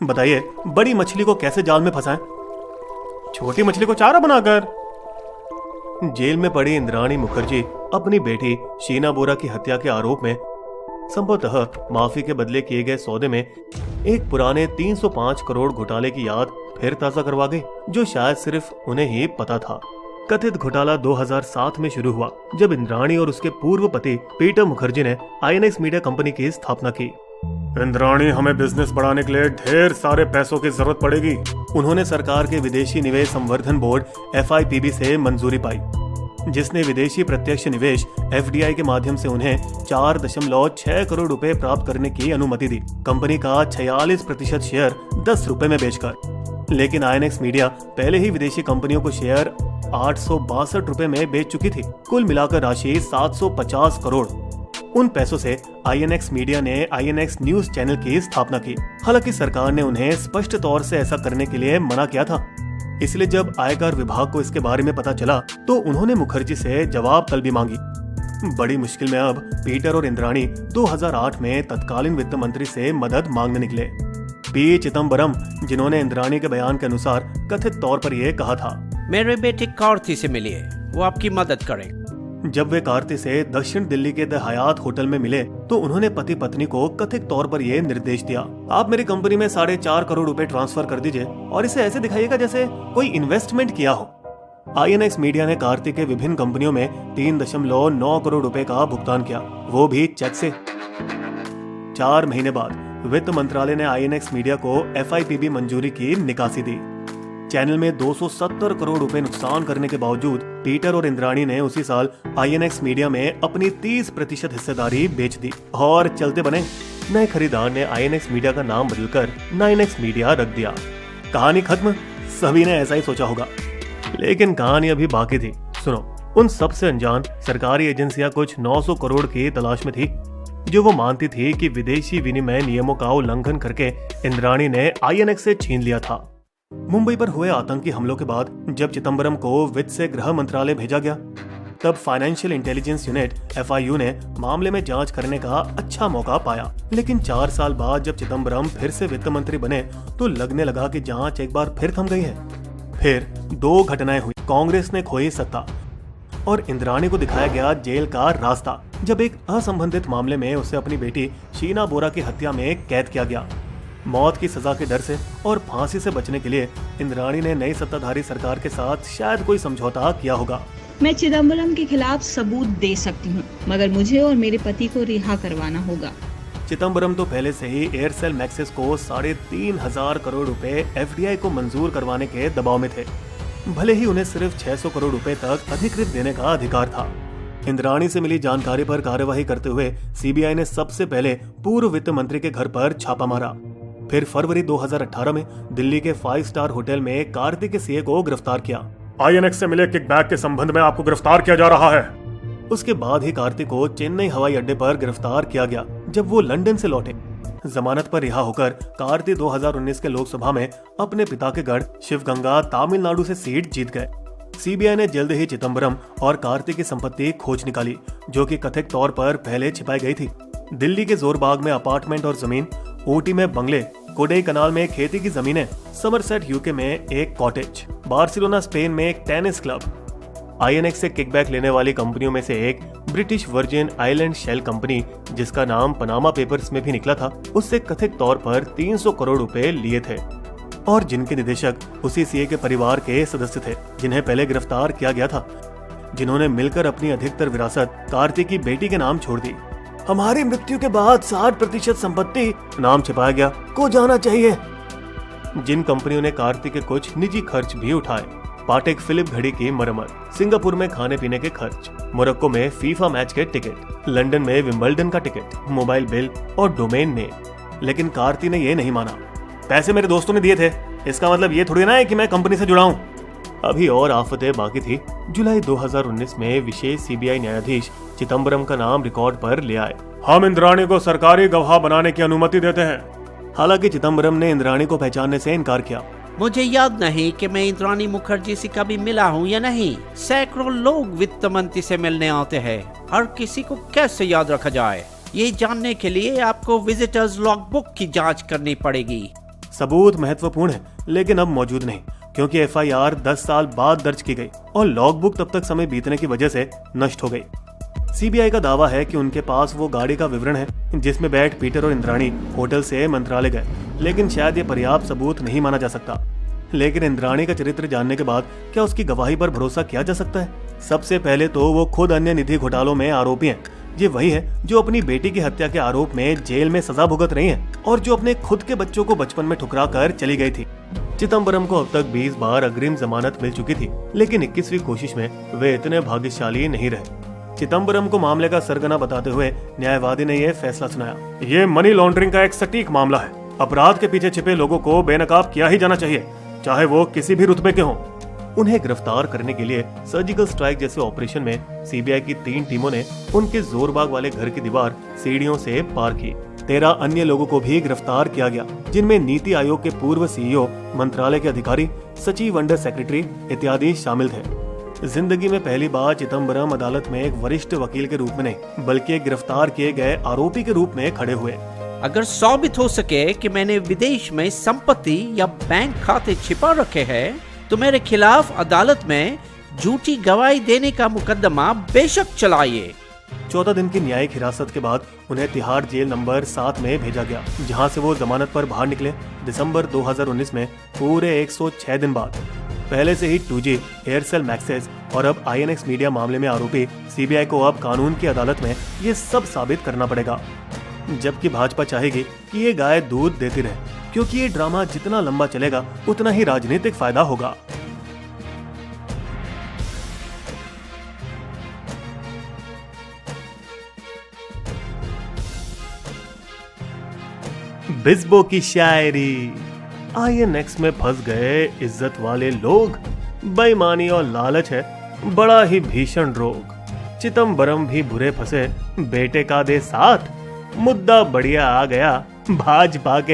बताइए, बड़ी मछली को कैसे जाल में फंसाएं? छोटी मछली को चारा बनाकर। जेल में पड़ी इंद्राणी मुखर्जी अपनी बेटी शीना बोरा की हत्या के आरोप में संभवतः माफी के बदले किए गए सौदे में एक पुराने 305 करोड़ घोटाले की याद फिर ताजा करवा गई, जो शायद सिर्फ उन्हें ही पता था। कथित घोटाला 2007 में शुरू हुआ, जब इंद्राणी और उसके पूर्व पति पीटर मुखर्जी ने आईएनएक्स मीडिया कंपनी की स्थापना की। इंद्राणी, हमें बिजनेस बढ़ाने के लिए ढेर सारे पैसों की जरूरत पड़ेगी। उन्होंने सरकार के विदेशी निवेश संवर्धन बोर्ड FIPB से मंजूरी पाई, जिसने विदेशी प्रत्यक्ष निवेश FDI के माध्यम से उन्हें 4.6 करोड़ रुपए प्राप्त करने की अनुमति दी, कंपनी का 46% शेयर 10 रुपए में बेचकर। लेकिन आईएनएक्स मीडिया पहले ही विदेशी कंपनियों को शेयर 862 रुपए में बेच चुकी थी। कुल मिलाकर राशि 750 करोड़। उन पैसों से आईएनएक्स मीडिया ने आईएनएक्स न्यूज चैनल की स्थापना की। हालांकि सरकार ने उन्हें स्पष्ट तौर से ऐसा करने के लिए मना किया था। इसलिए जब आयकर विभाग को इसके बारे में पता चला तो उन्होंने मुखर्जी से जवाब तलबी मांगी। बड़ी मुश्किल में अब पीटर और इंद्राणी 2008 में तत्कालीन वित्त मंत्री से मदद मांगने निकले, पी चिदम्बरम, जिन्होंने इंद्राणी के बयान के अनुसार कथित तौर पर यह कहा था, मेरे बेटे कार्ति से मिलिए, वो आपकी मदद करें। जब वे कार्ति से दक्षिण दिल्ली के द हयात होटल में मिले तो उन्होंने पति पत्नी को कथित तौर पर यह निर्देश दिया, आप मेरी कंपनी में 4.5 करोड़ रुपए ट्रांसफर कर दीजिए और इसे ऐसे दिखाइएगा जैसे कोई इन्वेस्टमेंट किया हो। आईएनएक्स मीडिया ने कार्ति के विभिन्न कंपनियों में 3.9 करोड़ रुपए का भुगतान किया, वो भी चेक से। 4 महीने बाद वित्त मंत्रालय ने आईएनएक्स मीडिया को FIPB मंजूरी की निकासी दी। चैनल में 270 करोड़ रुपए नुकसान करने के बावजूद पीटर और इंद्राणी ने उसी साल आईएनएक्स मीडिया में अपनी 30% हिस्सेदारी बेच दी और चलते बने। नए खरीदार ने आईएनएक्स मीडिया का नाम बदलकर 9X मीडिया रख दिया। कहानी खत्म? सभी ने ऐसा ही सोचा होगा, लेकिन कहानी अभी बाकी थी। सुनो, उन सबसे अनजान सरकारी एजेंसियां कुछ 900 करोड़ की तलाश में थी, जो वो मानती थी कि विदेशी विनिमय नियमों का उल्लंघन करके इंद्राणी ने आईएनएक्स से छीन लिया था। मुंबई पर हुए आतंकी हमलों के बाद जब चिदम्बरम को वित्त से गृह मंत्रालय भेजा गया, तब फाइनेंशियल इंटेलिजेंस यूनिट FIU ने मामले में जांच करने का अच्छा मौका पाया। लेकिन 4 साल बाद जब चिदम्बरम फिर से वित्त मंत्री बने तो लगने लगा कि जांच एक बार फिर थम गई है। फिर 2 घटनाएं हुई, कांग्रेस ने खोई सत्ता और इंद्राणी को दिखाया गया जेल का रास्ता, जब एक असंबंधित मामले में उसे अपनी बेटी शीना बोरा की हत्या में कैद किया गया। मौत की सजा के डर से और फांसी से बचने के लिए इंद्राणी ने नई सत्ताधारी सरकार के साथ शायद कोई समझौता किया होगा। मैं चिदम्बरम के खिलाफ सबूत दे सकती हूँ, मगर मुझे और मेरे पति को रिहा करवाना होगा। चिदम्बरम तो पहले से ही एयरसेल मैक्सिस को 3,500 करोड़ रुपए FDI को मंजूर करवाने के दबाव में थे, भले ही उन्हें सिर्फ 600 करोड़ रुपए तक अधिकृत देने का अधिकार था। इंद्राणी से मिली जानकारी पर कार्यवाही करते हुए CBI ने सबसे पहले पूर्व वित्त मंत्री के घर पर छापा मारा। फिर फरवरी 2018 में दिल्ली के 5 स्टार होटल में कार्ति के CA को गिरफ्तार किया। आईएनएक्स से मिले किकबैक के संबंध में आपको गिरफ्तार किया जा रहा है। उसके बाद ही कार्ति को चेन्नई हवाई अड्डे पर गिरफ्तार किया गया, जब वो लंदन से लौटे। जमानत पर रिहा होकर कार्ति 2019 के लोकसभा में अपने पिता के गढ़ शिवगंगा तमिलनाडु से सीट जीत गए। CBI ने जल्द ही चिदम्बरम और कार्ति की संपत्ति खोज निकाली, जो कि कथित तौर पर पहले छिपाई गई थी। दिल्ली के जोरबाग में अपार्टमेंट और जमीन, ऊटी में बंगले, कोडई कनाल में खेती की जमीनें, समरसेट UK में एक कॉटेज, बार्सिलोना स्पेन में एक टेनिस क्लब। आईएनएक्स से किकबैक लेने वाली कंपनियों में से एक British Virgin Island shell company, जिसका नाम पनामा पेपर्स में भी निकला था, उससे कथित तौर पर 300 करोड़ रुपए लिए थे और जिनके निदेशक उसी CA के परिवार के सदस्य थे, जिन्हें पहले गिरफ्तार किया गया था, जिन्होंने मिलकर अपनी अधिकतर विरासत कार्ति की बेटी के नाम छोड़ दी। हमारी मृत्यु के बाद 60% संपत्ति, नाम छिपाया गया, को जाना चाहिए। जिन कंपनियों ने कार्ति के कुछ निजी खर्च भी उठाए, पाटेक फिलिप घड़ी की मरम्मत, सिंगापुर में खाने पीने के खर्च, मोरक्को में फीफा मैच के टिकट, लंदन में विंबलडन का टिकट, मोबाइल बिल और डोमेन नेम। लेकिन कार्ति ने यह नहीं माना, पैसे मेरे दोस्तों ने दिए थे, इसका मतलब ये थोड़ी ना है कि मैं कंपनी से जुड़ा हूँ। अभी और आफतें बाकी थी। जुलाई 2019 में विशेष CBI न्यायाधीश चिदम्बरम का नाम रिकॉर्ड पर ले आए। हम इंद्राणी को सरकारी गवाह बनाने की अनुमति देते हैं। हालांकि चिदम्बरम ने इंद्राणी को पहचानने से इनकार किया। मुझे याद नहीं कि मैं इंद्राणी मुखर्जी से कभी मिला हूँ या नहीं। सैकड़ों लोग वित्त मंत्री से मिलने आते हैं, हर किसी को कैसे याद रखा जाए, ये जानने के लिए आपको विजिटर्स लॉग बुक की जांच करनी पड़ेगी। सबूत महत्वपूर्ण है लेकिन अब मौजूद नहीं, क्योंकि एफआईआर 10 साल बाद दर्ज की गई और लॉगबुक तब तक समय बीतने की वजह से नष्ट हो गई। सीबीआई का दावा है कि उनके पास वो गाड़ी का विवरण है जिसमें बैठ पीटर और इंद्राणी होटल से मंत्रालय गए, लेकिन शायद ये पर्याप्त सबूत नहीं माना जा सकता। लेकिन इंद्राणी का चरित्र जानने के बाद क्या उसकी गवाही पर भरोसा किया जा सकता है? सबसे पहले तो वो खुद अन्य निधि घोटालों में आरोपी हैं। ये वही है जो अपनी बेटी की हत्या के आरोप में जेल में सजा भुगत रही हैं और जो अपने खुद के बच्चों को बचपन में ठुकरा कर चली गई थी। चिदम्बरम को अब तक 20 बार अग्रिम जमानत मिल चुकी थी, लेकिन 21वीं कोशिश में वे इतने भाग्यशाली नहीं रहे। चिदम्बरम को मामले का सरगना बताते हुए न्यायवादी ने यह फैसला सुनाया, ये मनी लॉन्ड्रिंग का एक सटीक मामला है। अपराध के पीछे छिपे लोगों को बेनकाब किया ही जाना चाहिए, चाहे वो किसी भी रुतबे के हों। उन्हें गिरफ्तार करने के लिए सर्जिकल स्ट्राइक जैसे ऑपरेशन में सीबीआई की 3 टीमों ने उनके जोरबाग वाले घर की दीवार सीढ़ियों से पार की। 13 अन्य लोगों को भी गिरफ्तार किया गया, जिनमें नीति आयोग के पूर्व सीईओ, मंत्रालय के अधिकारी, सचिव, अंडर सेक्रेटरी इत्यादि शामिल थे। जिंदगी में पहली बार चिदम्बरम अदालत में एक वरिष्ठ वकील के रूप में नहीं, बल्कि एक गिरफ्तार किए गए आरोपी के रूप में खड़े हुए। अगर साबित हो सके कि मैंने विदेश में संपत्ति या बैंक खाते छिपा रखे हैं, तो मेरे खिलाफ अदालत में झूठी गवाही देने का मुकदमा बेशक चलाइए। 14 दिन की न्यायिक हिरासत के बाद उन्हें तिहाड़ जेल नंबर 7 में भेजा गया, जहां से वो जमानत पर बाहर निकले दिसंबर 2019 में, पूरे 106 दिन बाद। पहले से ही 2G, एयरसेल मैक्सिस और अब INX मीडिया मामले में आरोपी सीबीआई को अब कानून की अदालत में ये सब साबित करना पड़ेगा। जबकि भाजपा चाहेगी कि ये गाय दूध देती रहे, क्योंकि ये ड्रामा जितना लंबा चलेगा उतना ही राजनीतिक फायदा होगा। बिस्बो की शायरी। INX में फंस गए इज्जत वाले लोग, बेईमानी और लालच है बड़ा ही भीषण रोग। चिदम्बरम भी बुरे फंसे बेटे का दे साथ, मुद्दा बढ़िया आ गया भाजपा के